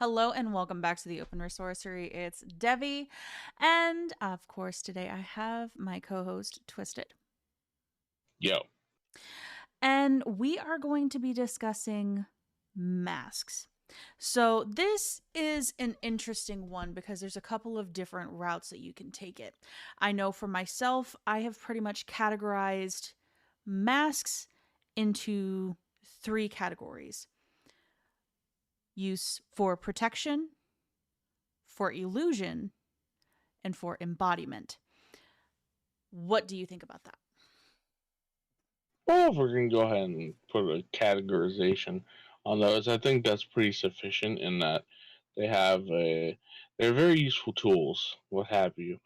Hello and welcome back to the Open Resourcery. It's Devi, and of course, today I have my co host, Twisted. Yo. And we are going to be discussing masks. So, this is an interesting one because there's a couple of different routes that you can take it. I know for myself, I have pretty much categorized masks into three categories: use for protection, for illusion, and for embodiment. What do you think about that? Well, if we're going to go ahead and put a categorization on those, I think that's pretty sufficient in that they have they're very useful tools, what have you.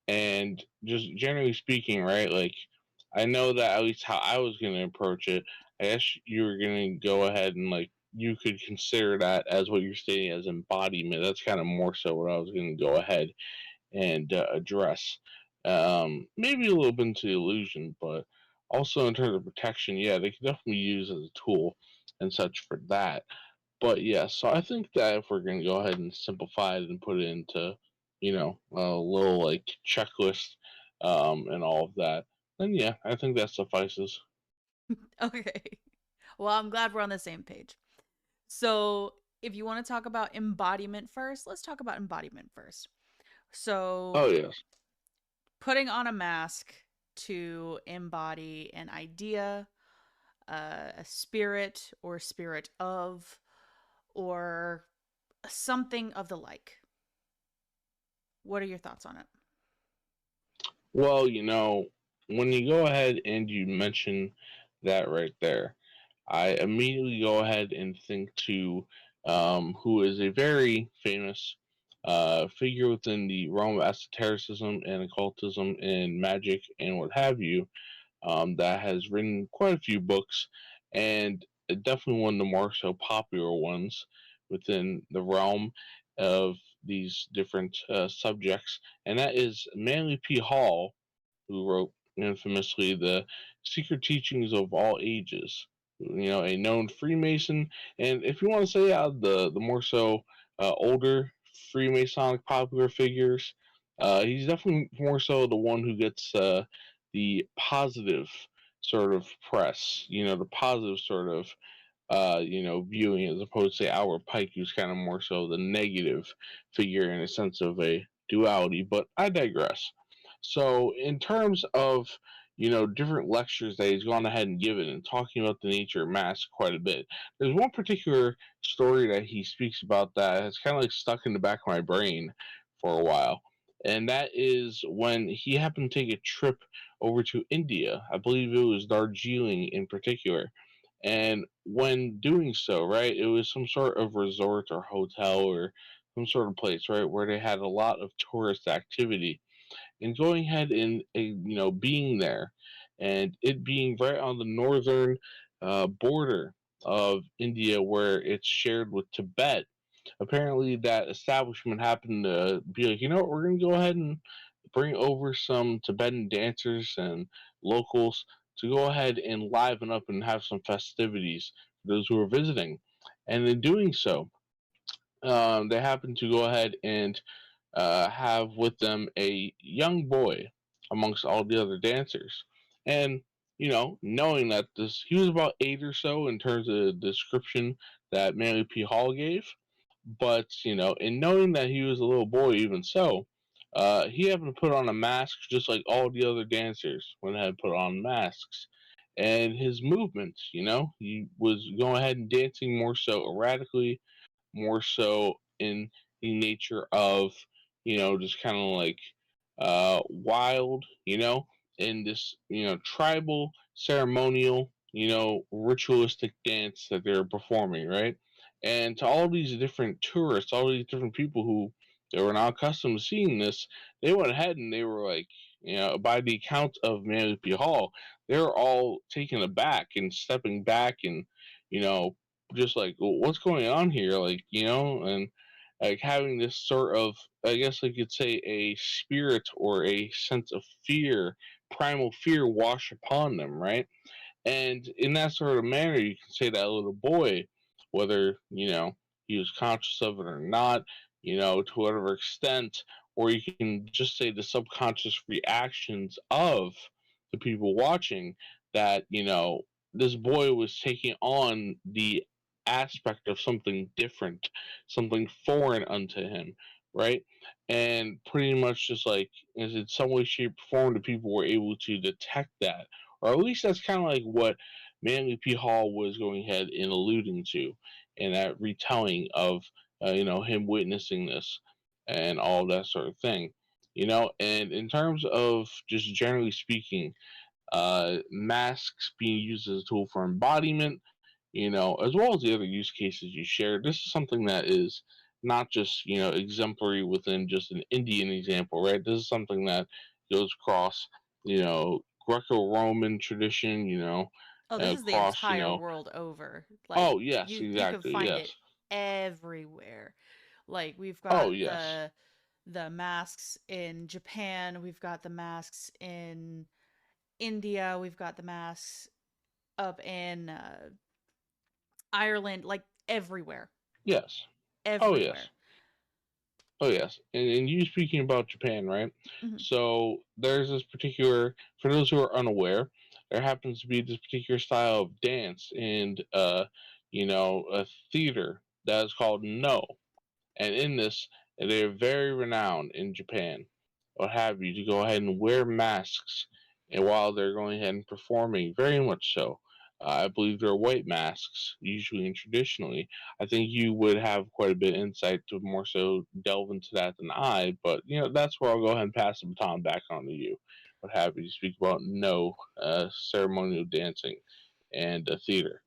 And just generally speaking, right, like, I know that at least how I was going to approach it, I guess you were going to go ahead and, like, you could consider that as what you're stating as embodiment. That's kind of more so what I was going to go ahead and address. Maybe a little bit into the illusion, but also in terms of protection, yeah, they can definitely use as a tool and such for that. But yeah, so I think that if we're going to go ahead and simplify it and put it into, a little like checklist and all of that, then yeah, I think that suffices. Okay. Well, I'm glad we're on the same page. So, if you want to talk about embodiment first, let's talk about embodiment first. So, Oh yes. putting on a mask to embody an idea, a spirit, or spirit of, or something of the like. What are your thoughts on it? Well, when you go ahead and you mention that right there, I immediately go ahead and think to who is a very famous figure within the realm of esotericism and occultism and magic and what have you, that has written quite a few books and definitely one of the more so popular ones within the realm of these different subjects, and that is Manly P. Hall, who wrote infamously The Secret Teachings of All Ages. A known Freemason, and if you want to say the more so older Freemasonic popular figures, he's definitely more so the one who gets the positive sort of press. The positive sort of viewing, as opposed to say Albert Pike, who's kind of more so the negative figure in a sense of a duality. But I digress. So, in terms of different lectures that he's gone ahead and given and talking about the nature of mass quite a bit, there's one particular story that he speaks about that has kind of like stuck in the back of my brain for a while. And that is when he happened to take a trip over to India. I believe it was Darjeeling in particular. And when doing so, right, it was some sort of resort or hotel or some sort of place, right, where they had a lot of tourist activity. And going ahead and being there, and it being right on the northern border of India, where it's shared with Tibet. Apparently, that establishment happened to be like, what, we're going to go ahead and bring over some Tibetan dancers and locals to go ahead and liven up and have some festivities for those who are visiting. And in doing so, they happen to go ahead and have with them a young boy amongst all the other dancers. And, knowing that he was about 8 or so in terms of the description that Manly P. Hall gave, but, in knowing that he was a little boy, even so, he happened to put on a mask just like all the other dancers when they had put on masks. And his movements, he was going ahead and dancing more so erratically, more so in the nature of, just kind of like wild, in this, tribal, ceremonial, ritualistic dance that they're performing, right? And to all these different tourists, all these different people who they were not accustomed to seeing this, they went ahead and they were like, by the account of Manly P. Hall, they were all taken aback and stepping back and, you know, just like, "Well, what's going on here?" Like, and like having this sort of, I guess I could say, a spirit or a sense of fear, primal fear, wash upon them, right? And in that sort of manner, you can say that little boy, whether he was conscious of it or not, to whatever extent, or you can just say the subconscious reactions of the people watching that, this boy was taking on the aspect of something different, something foreign unto him, right? And pretty much just like, is in some way, shape, or form, the people were able to detect that, or at least that's kind of like what Manly P. Hall was going ahead and alluding to in that retelling of, him witnessing this and all that sort of thing. And in terms of just generally speaking, masks being used as a tool for embodiment, as well as the other use cases you shared. This is something that is not just, exemplary within just an Indian example, right? This is something that goes across, Greco-Roman tradition, Oh, this is the across, entire world over. Like oh, yes, you can exactly, find yes. it everywhere. Like we've Oh, got yes, the masks in Japan, we've got the masks in India, we've got the masks up in Ireland, like everywhere. yes. Oh, yes. Everywhere. Oh yes, and you speaking about Japan, right? Mhm. So there's this particular, for those who are unaware, there happens to be this particular style of dance and a theater that is called No, and in this, they're very renowned in Japan, what have you, to go ahead and wear masks, and while they're going ahead and performing, very much so. I believe they're white masks, usually and traditionally. I think you would have quite a bit of insight to more so delve into that than I, but that's where I'll go ahead and pass the baton back on to you. What have you to speak about no ceremonial dancing and theater?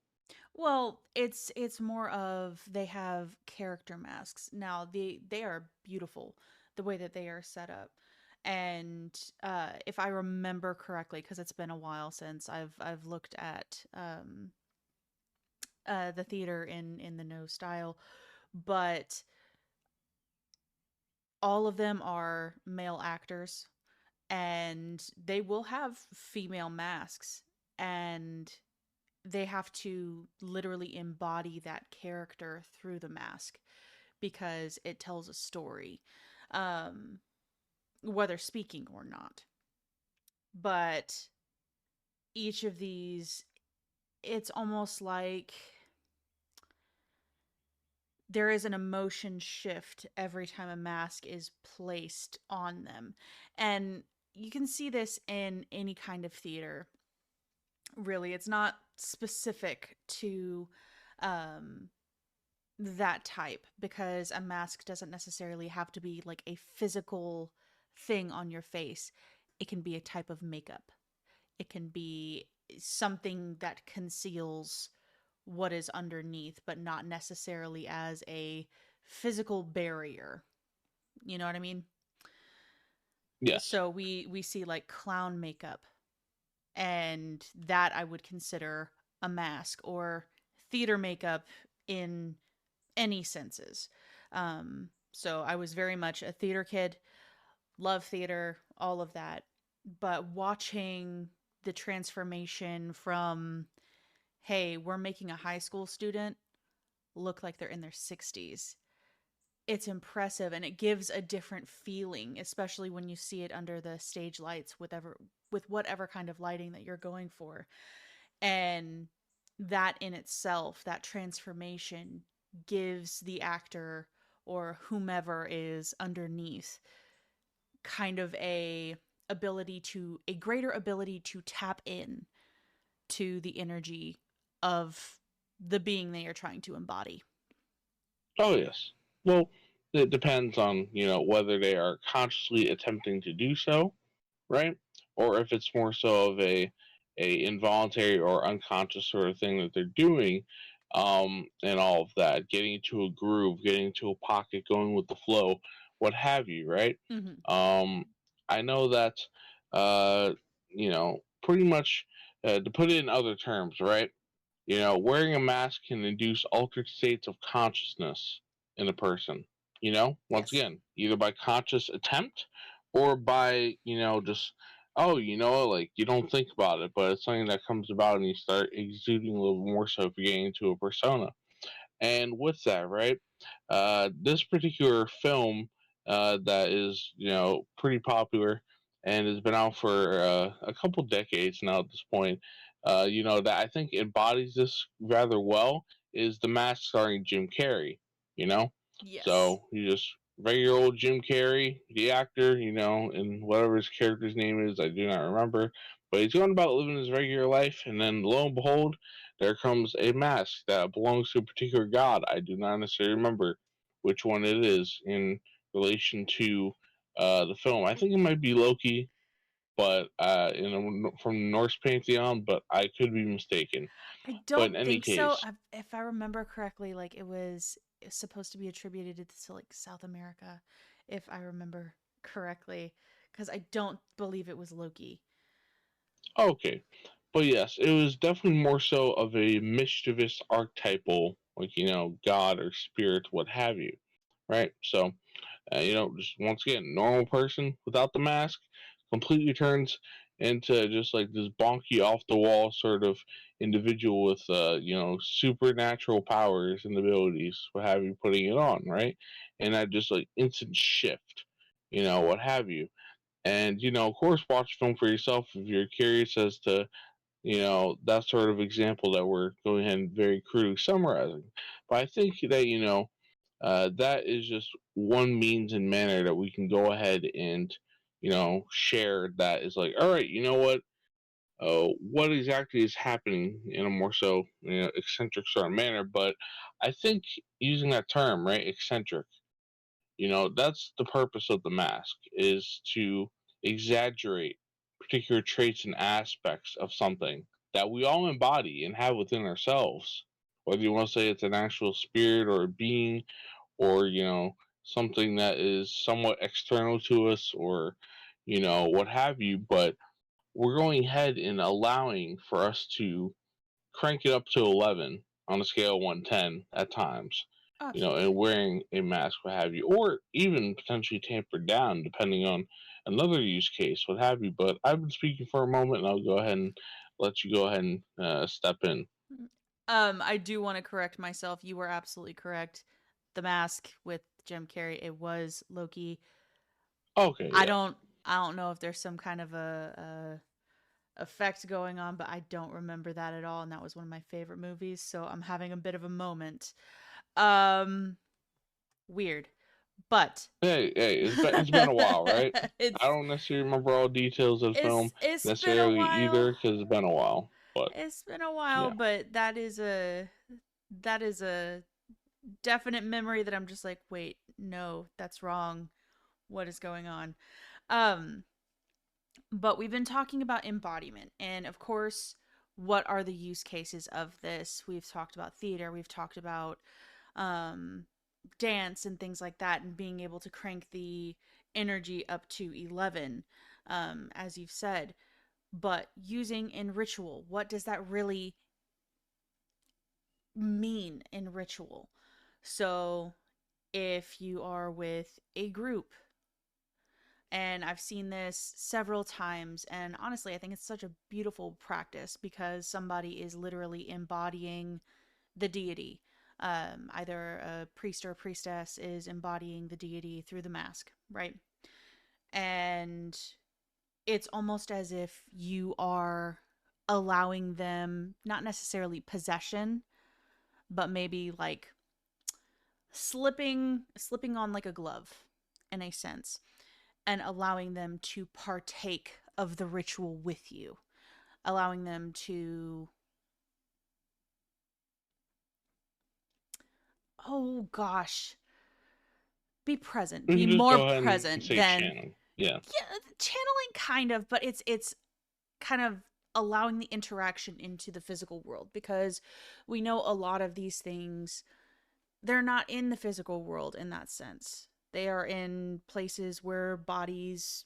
Well, it's more of they have character masks. Now they are beautiful the way that they are set up. And if I remember correctly, because it's been a while since I've looked at the theater in the no style, but all of them are male actors, and they will have female masks, and they have to literally embody that character through the mask because it tells a story, um, whether speaking or not. But each of these, it's almost like there is an emotion shift every time a mask is placed on them. And you can see this in any kind of theater. Really, it's not specific to um, that type because a mask doesn't necessarily have to be like a physical thing on your face. It can be a type of makeup. It can be something that conceals what is underneath, but not necessarily as a physical barrier. You know what I mean? Yes, So we see like clown makeup, and that I would consider a mask, or theater makeup in any senses. So I was very much a theater kid, love theater, all of that. But watching the transformation from, hey, we're making a high school student look like they're in their 60s, it's impressive, and it gives a different feeling, especially when you see it under the stage lights, with whatever kind of lighting that you're going for. And that in itself, that transformation, gives the actor or whomever is underneath kind of a greater ability to tap in to the energy of the being they are trying to embody. oh yes. Well, it depends on whether they are consciously attempting to do so, right? Or if it's more so of a involuntary or unconscious sort of thing that they're doing, and all of that, getting into a groove, getting into a pocket, going with the flow, what have you, right? Mm-hmm. Um, I know that, pretty much, to put it in other terms, right? Wearing a mask can induce altered states of consciousness in a person. Once Yes. again, either by conscious attempt or by, just, oh, like you don't think about it, but it's something that comes about and you start exuding a little more so if you're getting into a persona. And with that, right, this particular film that is, pretty popular and has been out for a couple decades now at this point, that I think embodies this rather well is The Mask starring Jim Carrey, you know? Yes. So you just regular old Jim Carrey, the actor, and whatever his character's name is, I do not remember. But he's going about living his regular life, and then lo and behold, there comes a mask that belongs to a particular god. I do not necessarily remember which one it is in relation to the film. I think it might be Loki, but from the Norse pantheon, but I could be mistaken. I But don't in any think so. case, If I remember correctly, like it was supposed to be attributed to like South America, if I remember correctly, because I don't believe it was Loki. okay. But yes, it was definitely more so of a mischievous archetypal, like, god or spirit, what have you, right? So, just once again, normal person without the mask completely turns into just like this bonky off the wall sort of individual with, supernatural powers and abilities, what have you, putting it on, right? And that just like instant shift, what have you. And, of course, watch film for yourself if you're curious as to that sort of example that we're going ahead and very crudely summarizing. But I think that, that is just one means and manner that we can go ahead and, share that is like, all right, you know what exactly is happening in a more so, eccentric sort of manner. But I think using that term, right, eccentric, that's the purpose of the mask is to exaggerate particular traits and aspects of something that we all embody and have within ourselves. Whether you want to say it's an actual spirit or a being or, something that is somewhat external to us or, what have you. But we're going ahead and allowing for us to crank it up to 11 on a scale of 1 to 10 at times, and Absolutely. wearing a mask, what have you, or even potentially tampered down depending on another use case, what have you. But I've been speaking for a moment, and I'll go ahead and let you go ahead and step in. I do want to correct myself. You were absolutely correct. The Mask with Jim Carrey, it was Loki. Okay, I yeah. don't I don't know if there's some kind of a effect going on, but I don't remember that at all, and that was one of my favorite movies, so I'm having a bit of a moment. Um Weird. But Hey, it's been a while, right? I it's don't necessarily remember all details of the film it's been a necessarily while. either because it's been a while. But It's been a while, yeah, but that is a definite memory that I'm just like, wait, no, that's wrong. What is going on? Um, but we've been talking about embodiment, and of course, what are the use cases of this? We've talked about theater, we've talked about um, dance and things like that, and being able to crank the energy up to 11, as you've said. But using in ritual, what does that really mean in ritual? So, if you are with a group, and I've seen this several times, and honestly, I think it's such a beautiful practice because somebody is literally embodying the deity. Either a priest or a priestess is embodying the deity through the mask, right? And it's almost as if you are allowing them, not necessarily possession, but maybe like slipping on like a glove in a sense, and allowing them to partake of the ritual with you, allowing them to, oh gosh, be present, we be can just more go ahead and present say than, channeling. Yeah. yeah, channeling kind of, but it's kind of allowing the interaction into the physical world, because we know a lot of these things, they're not in the physical world in that sense. They are in places where bodies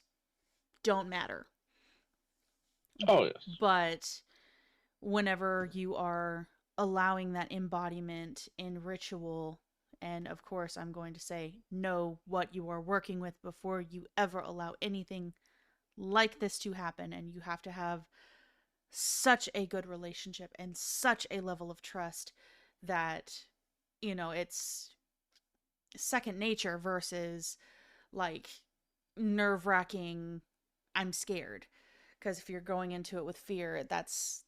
don't matter. Oh yes. But whenever you are allowing that embodiment in ritual, and of course, I'm going to say know what you are working with before you ever allow anything like this to happen. And you have to have such a good relationship and such a level of trust that it's second nature versus like nerve-wracking, I'm scared. Because if you're going into it with fear, that's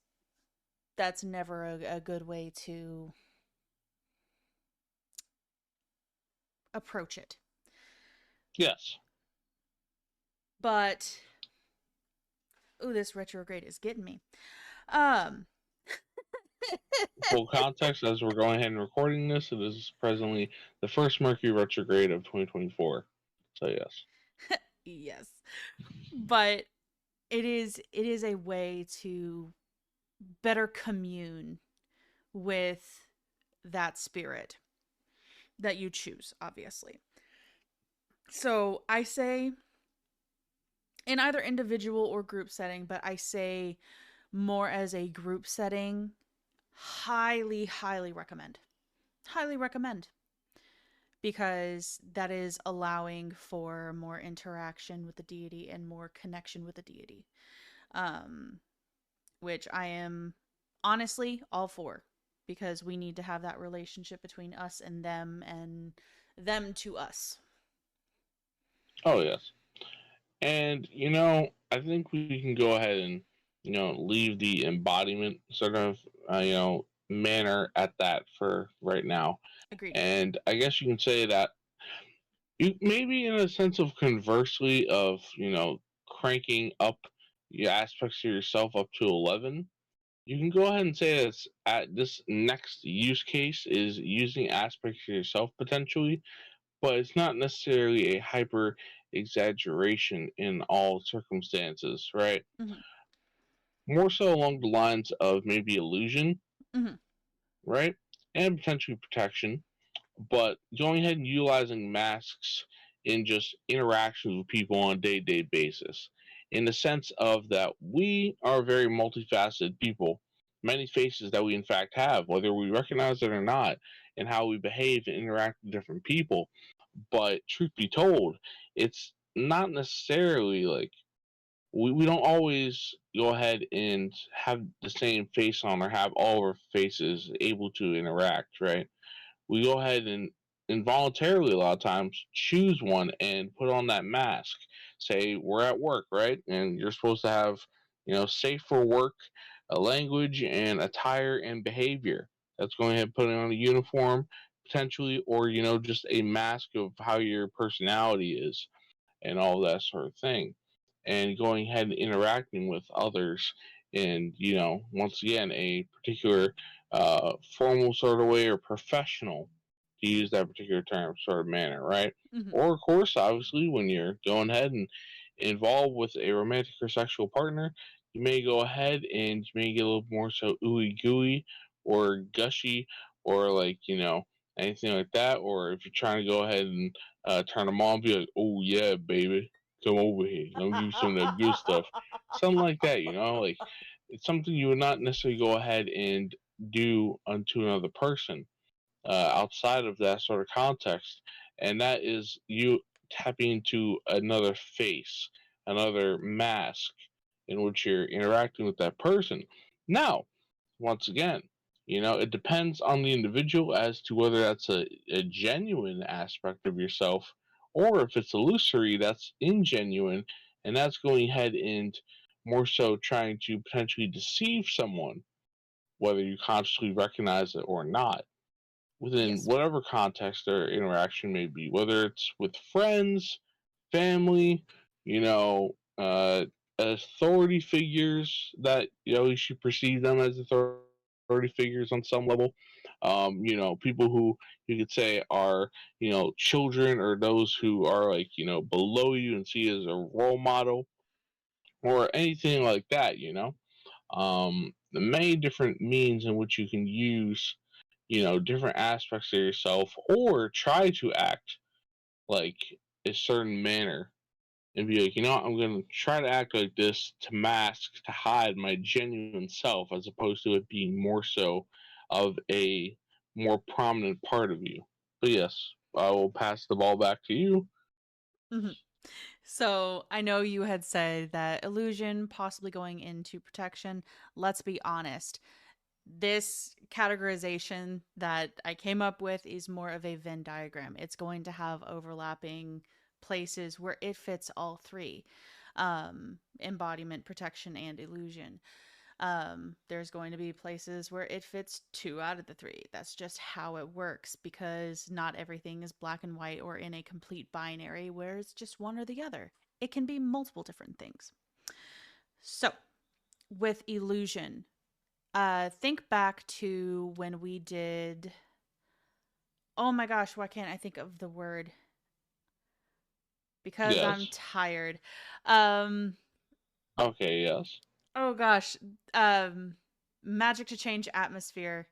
never a good way to approach it. Yes. But ooh, this retrograde is getting me. Um Full context, as we're going ahead and recording this, it is presently the first Mercury retrograde of 2024. So yes. yes. But it is a way to better commune with that spirit that you choose, obviously. So I say in either individual or group setting, but I say more as a group setting, highly, highly recommend. Highly recommend. Because that is allowing for more interaction with the deity and more connection with the deity. Um, which I am honestly all for because we need to have that relationship between us and them to us. Oh yes. And I think we can go ahead and leave the embodiment sort of manner at that for right now. Agreed. And I guess you can say that you maybe in a sense of conversely of cranking up your aspects of yourself up to 11. You can go ahead and say that at this next use case is using aspects of yourself potentially, but it's not necessarily a hyper exaggeration in all circumstances, right? Mm-hmm. More so along the lines of maybe illusion, Mm-hmm. right? And potentially protection, but going ahead and utilizing masks in just interactions with people on a day-to-day basis, in the sense of that we are very multifaceted people, many faces that we in fact have, whether we recognize it or not, and how we behave and interact with different people. But truth be told, it's not necessarily like we don't always go ahead and have the same face on or have all of our faces able to interact, right? We go ahead and involuntarily a lot of times choose one and put on that mask. Say we're at work, right? And you're supposed to have, safe for work, a language and attire and behavior. That's going ahead and putting on a uniform potentially, or just a mask of how your personality is and all that sort of thing. And going ahead and interacting with others in, once again, a particular formal sort of way or professional, to use that particular term, sort of manner, right? Mm-hmm. Or, of course, obviously, when you're going ahead and involved with a romantic or sexual partner, you may go ahead and you may get a little more so ooey gooey or gushy or like, anything like that. Or if you're trying to go ahead and turn them on, be like, oh, yeah, baby, come over here. Let me give you some of that good stuff. Something like that, like it's something you would not necessarily go ahead and do unto another person outside of that sort of context. And that is you tapping into another face, another mask in which you're interacting with that person. Now, once again, it depends on the individual as to whether that's a genuine aspect of yourself or if it's illusory, that's ingenuine, and that's going ahead and more so trying to potentially deceive someone, whether you consciously recognize it or not, within Yes. whatever context their interaction may be, whether it's with friends, family, you know, authority figures that you should perceive them as authority figures on some level. People who you could say are children or those who are like below you and see as a role model or anything like that. The many different means in which you can use different aspects of yourself or try to act like a certain manner and be like, I'm going to try to act like this to mask, to hide my genuine self, as opposed to it being more so of a more prominent part of you. But yes, I will pass the ball back to you. Mm-hmm. So I know you had said that illusion possibly going into protection. Let's be honest. This categorization that I came up with is more of a Venn diagram. It's going to have overlapping places where it fits all three: embodiment, protection, and illusion. There's going to be places where it fits two out of the three. That's just how it works, because not everything is black and white or in a complete binary where it's just one or the other. It can be multiple different things. So, with illusion, think back to when we did. Oh my gosh, why can't I think of the word? Because I'm Yes. tired. Um, Okay, yes. oh gosh. Um, Magic to change atmosphere.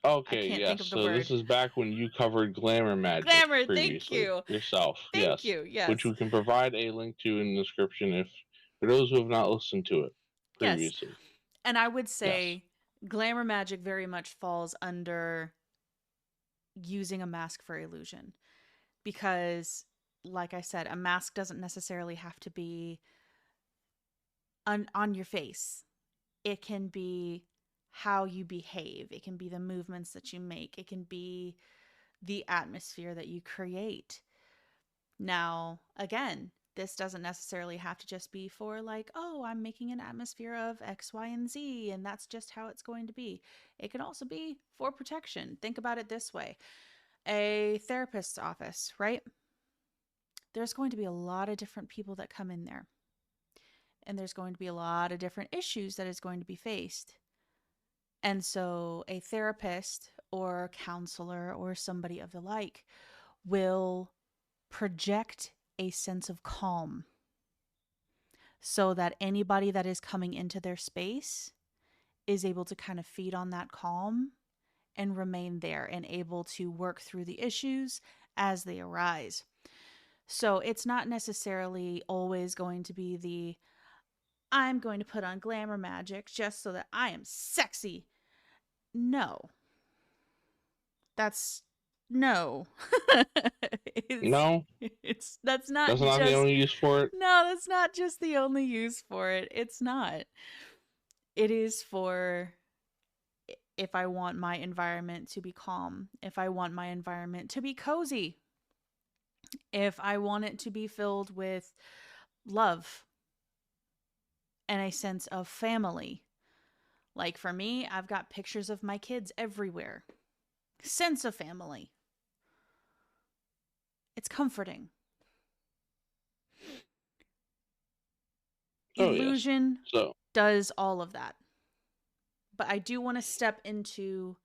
I Okay, can't think yes. of the So this word. is back when you covered glamour magic Glamour, thank previously you. yourself. Thank Yes, you. which Yes. we can provide a link to in the description if for those who have not listened to it Yes. previously. And I would Yes. say glamour magic very much falls under using a mask for illusion, because, like I said, a mask doesn't necessarily have to be on your face. It can be how you behave, it can be the movements that you make, it can be the atmosphere that you create. Now, again, this doesn't necessarily have to just be for, like, oh, I'm making an atmosphere of X, Y, and Z, and that's just how it's going to be. It can also be for protection. Think about it this way: a therapist's office, right? There's going to be a lot of different people that come in there, and there's going to be a lot of different issues that is going to be faced. And so, a therapist or counselor or somebody of the like will project a sense of calm, so that anybody that is coming into their space is able to kind of feed on that calm and remain there and able to work through the issues as they arise. So it's not necessarily always going to be the I'm going to put on glamour magic just so that I am sexy. No. That's no. it's No, it's that's not that's not the just only use for it. no, that's not just the only use for it. It's not. It is for if I want my environment to be calm, if I want my environment to be cozy, if I want it to be filled with love and a sense of family. Like for me, I've got pictures of my kids everywhere. Sense of family. It's comforting. Oh yes. Illusion So does all of that. But I do want to step into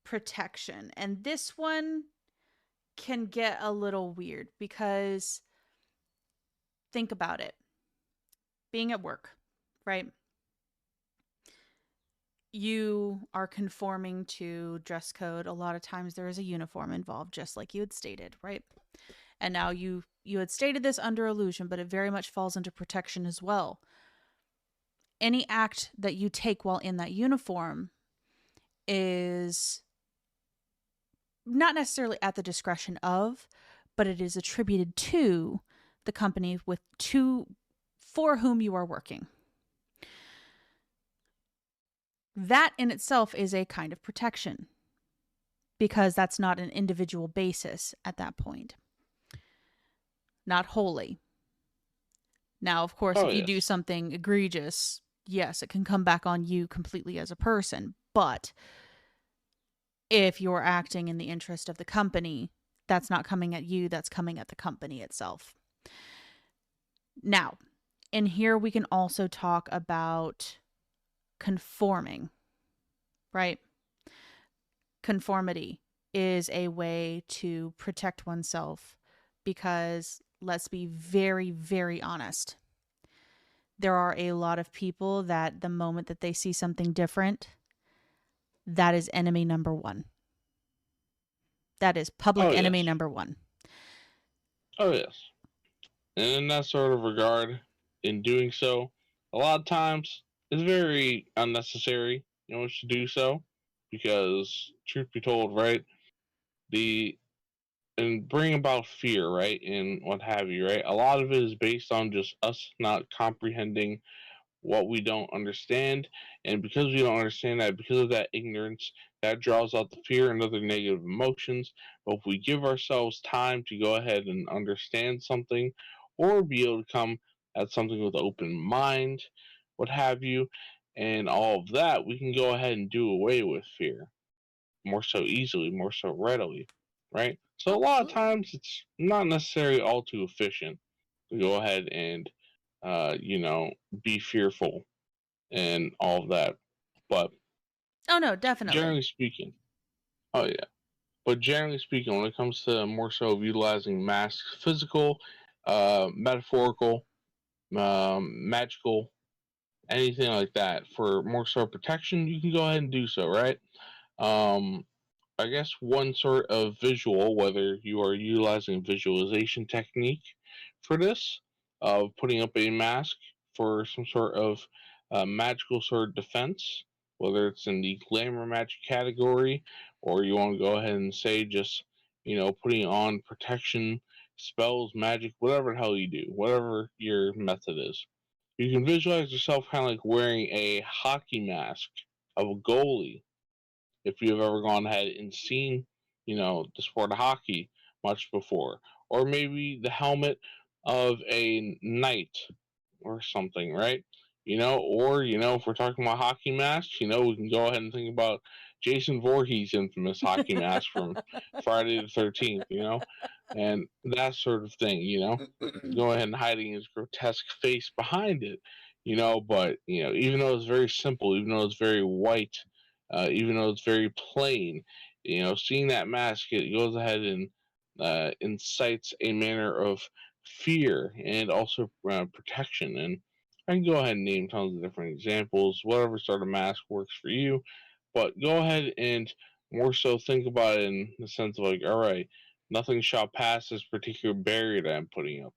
protection. And this one can get a little weird because think about it. Being at work, right? You are conforming to dress code. A lot of times there is a uniform involved, just like you had stated, right? And now you had stated this under illusion, but it very much falls into protection as well. Any act that you take while in that uniform is not necessarily at the discretion of, but it is attributed to the company for whom you are working. That in itself is a kind of protection, because that's not an individual basis at that point. Not wholly. Now, of course, oh if you do yes. something egregious, yes, it can come back on you completely as a person. But if you're acting in the interest of the company, that's not coming at you, that's coming at the company itself. Now, in here, we can also talk about conforming, right? Conformity is a way to protect oneself because, let's be very, very honest, there are a lot of people that the moment that they see something different, that is enemy number one. That is Oh public enemy yes. number one. Oh yes. And in that sort of regard, in doing so, a lot of times it's very unnecessary, to do so, because truth be told, right, the and bring about fear, right, and what have you, right. A lot of it is based on just us not comprehending what we don't understand. And because we don't understand that, because of that ignorance, that draws out the fear and other negative emotions. But if we give ourselves time to go ahead and understand something, or be able to come at something with an open mind, what have you, and all of that, we can go ahead and do away with fear more so easily, more so readily, right? So a lot of Absolutely. times it's not necessarily all too efficient to go ahead and, you know, be fearful and all of that. But Oh no, definitely. generally speaking, oh yeah. But generally speaking, when it comes to more so of utilizing masks, physical, metaphorical, magical, anything like that, for more so protection, you can go ahead and do so, right? Um, I guess one sort of visual, whether you are utilizing visualization technique for this, of putting up a mask for some sort of magical sort of defense, whether it's in the glamour magic category, or you want to go ahead and say just, you know, putting on protection spells, magic, whatever the hell you do, whatever your method is. You can visualize yourself kind of like wearing a hockey mask of a goalie if you've ever gone ahead and seen, you know, the sport of hockey much before, or maybe the helmet of a knight or something, right? You know, or you know, if we're talking about hockey masks, you know, we can go ahead and think about Jason Voorhees' infamous hockey mask from Friday the 13th, you know, and that sort of thing, you know, go ahead and hiding his grotesque face behind it, you know, but you know, even though it's very simple, even though it's very white, even though it's very plain, you know, seeing that mask, it goes ahead and incites a manner of fear and also protection. And I can go ahead and name tons of different examples, whatever sort of mask works for you. But go ahead and more so think about it in the sense of like, all right, nothing shall pass this particular barrier that I'm putting up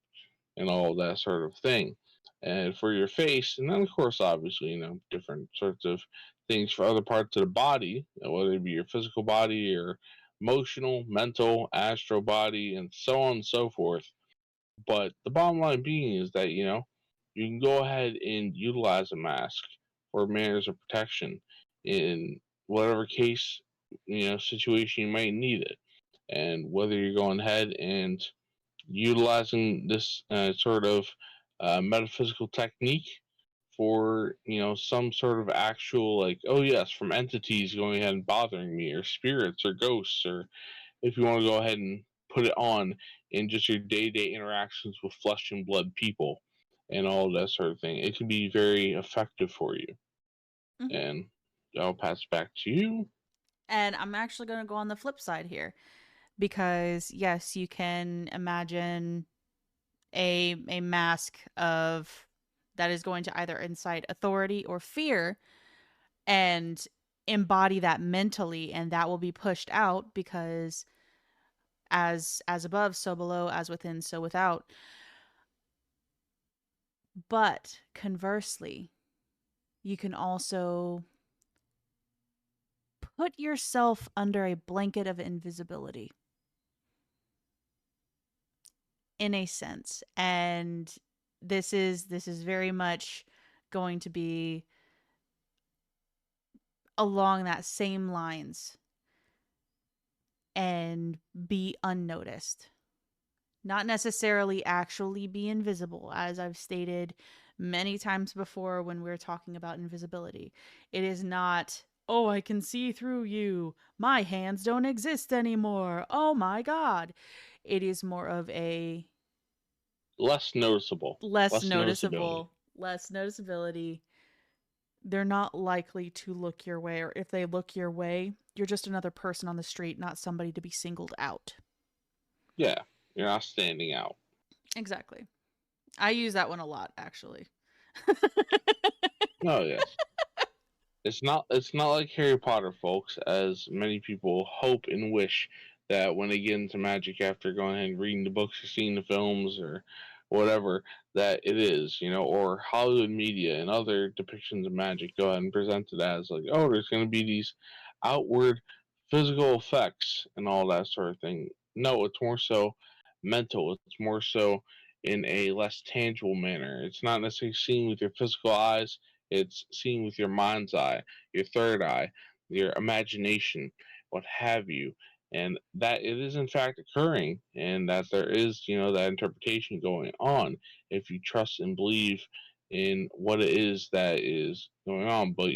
and all that sort of thing. And for your face, and then of course, obviously, you know, different sorts of things for other parts of the body, whether it be your physical body or emotional, mental, astral body, and so on and so forth. But the bottom line being is that, you know, you can go ahead and utilize a mask for manners of protection in whatever case, you know, situation you might need it. And whether you're going ahead and utilizing this sort of metaphysical technique for, you know, some sort of actual, like, oh yes, from entities going ahead and bothering me, or spirits or ghosts, or if you want to go ahead and put it on in just your day-to-day interactions with flesh and blood people and all of that sort of thing, it can be very effective for you. Hmm. And I'll pass it back to you. And I'm actually going to go on the flip side here because yes, you can imagine a mask of that is going to either incite authority or fear and embody that mentally, and that will be pushed out because as above so below, as within so without. But conversely, you can also put yourself under a blanket of invisibility in a sense, and this is very much going to be along that same lines and be unnoticed, not necessarily actually be invisible, as I've stated many times before when we're talking about invisibility. It is not, oh, I can see through you, my hands don't exist anymore, oh my god. It is more of a Less noticeable, less less noticeability. noticeable, less noticeability. They're not likely to look your way, or if they look your way, you're just another person on the street, not somebody to be singled out. Yeah, you're not standing out. Exactly. I use that one a lot, actually. Oh yes. It's not like Harry Potter, folks, as many people hope and wish that when they get into magic after going ahead and reading the books or seeing the films or whatever, that it is, you know, or Hollywood media and other depictions of magic go ahead and present it as like, oh, there's gonna be these outward physical effects and all that sort of thing. No, it's more so mental. It's more so in a less tangible manner. It's not necessarily seeing with your physical eyes, it's seeing with your mind's eye, your third eye, your imagination, what have you. And that it is in fact occurring, and that there is, that interpretation going on if you trust and believe in what it is that is going on. But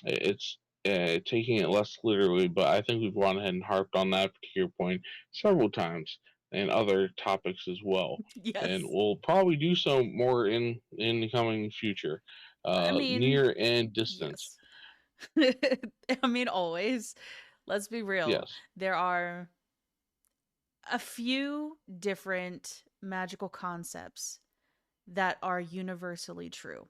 it's taking it less literally, but I think we've gone ahead and harped on that particular point several times and other topics as well. And Yes. we'll probably do so more in the coming future, I mean, near and distant. yes. I mean, always. Let's be real. Yes. There are a few different magical concepts that are universally true.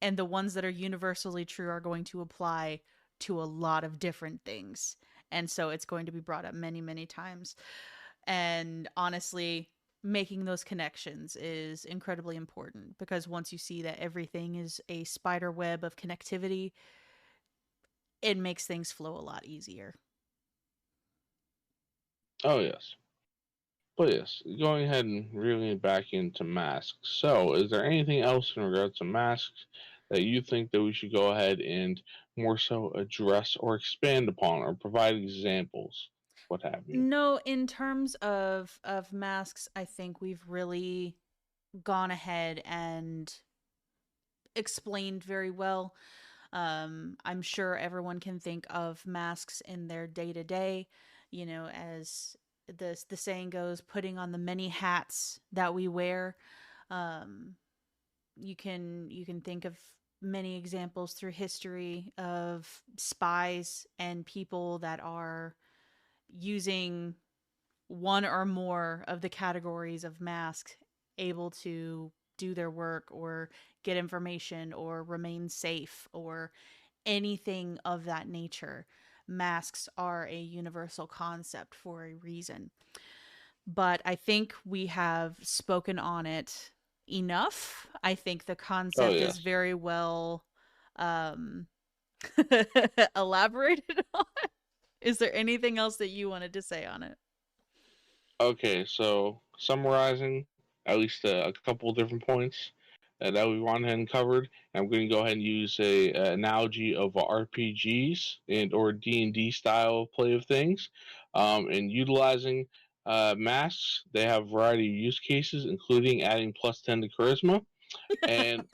And the ones that are universally true are going to apply to a lot of different things. And so it's going to be brought up many, many times. And honestly, making those connections is incredibly important because once you see that everything is a spider web of connectivity, it makes things flow a lot easier. Oh yes. But yes, going ahead and reeling it back into masks. So, is there anything else in regards to masks that you think that we should go ahead and more so address or expand upon or provide examples, what have you? No, in terms of masks, I think we've really gone ahead and explained very well. I'm sure everyone can think of masks in their day to day, as the saying goes, putting on the many hats that we wear. Um, you can think of many examples through history of spies and people that are using one or more of the categories of mask, able to do their work or get information or remain safe or anything of that nature. Masks are a universal concept for a reason. But I think we have spoken on it enough. I think the Oh concept is yes. very well um, elaborated on. Is there anything else that you wanted to say on it? Okay, so summarizing at least a couple different points that we went ahead and covered. I'm going to go ahead and use a analogy of RPGs and or D&D style play of things, and utilizing masks. They have a variety of use cases, including adding +10 to charisma, and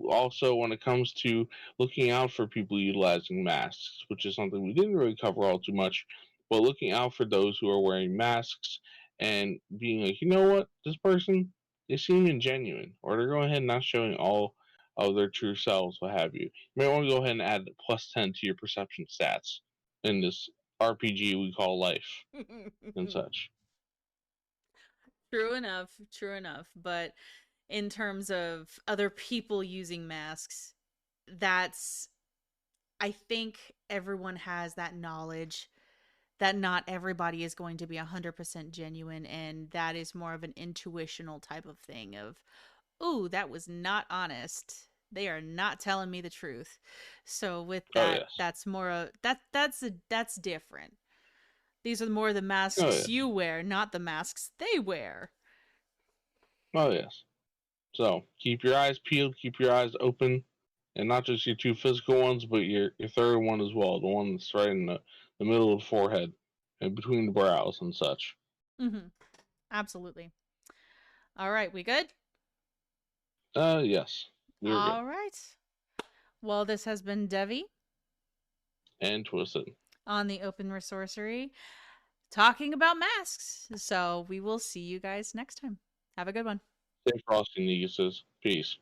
also when it comes to looking out for people utilizing masks, which is something we didn't really cover all too much, but looking out for those who are wearing masks and being like, you know what, this person is seeming genuine, or they're going ahead and not showing all of their true selves, what have you. You may want to go ahead and add +10 to your perception stats in this RPG we call life and such. True enough, true enough. But in terms of other people using masks, that's, I think everyone has that knowledge that not everybody is going to be 100% genuine. And that is more of an intuitional type of thing of, ooh, that was not honest. They are not telling me the truth. So with Oh that, yes. that's more of that's different. These are more the Oh masks yes. you wear, not the masks they wear. Oh yes. So keep your eyes peeled, keep your eyes open, and not just your two physical ones, but your third one as well, the one that's right in the middle of the forehead and between the brows and such. Mm-hmm. Absolutely. All right, we good? Yes, we're good. All right. Well, this has been Devi And twisted. on the Open Resourcery talking about masks. So we will see you guys next time. Have a good one. Stay frosty, Neguses. Peace.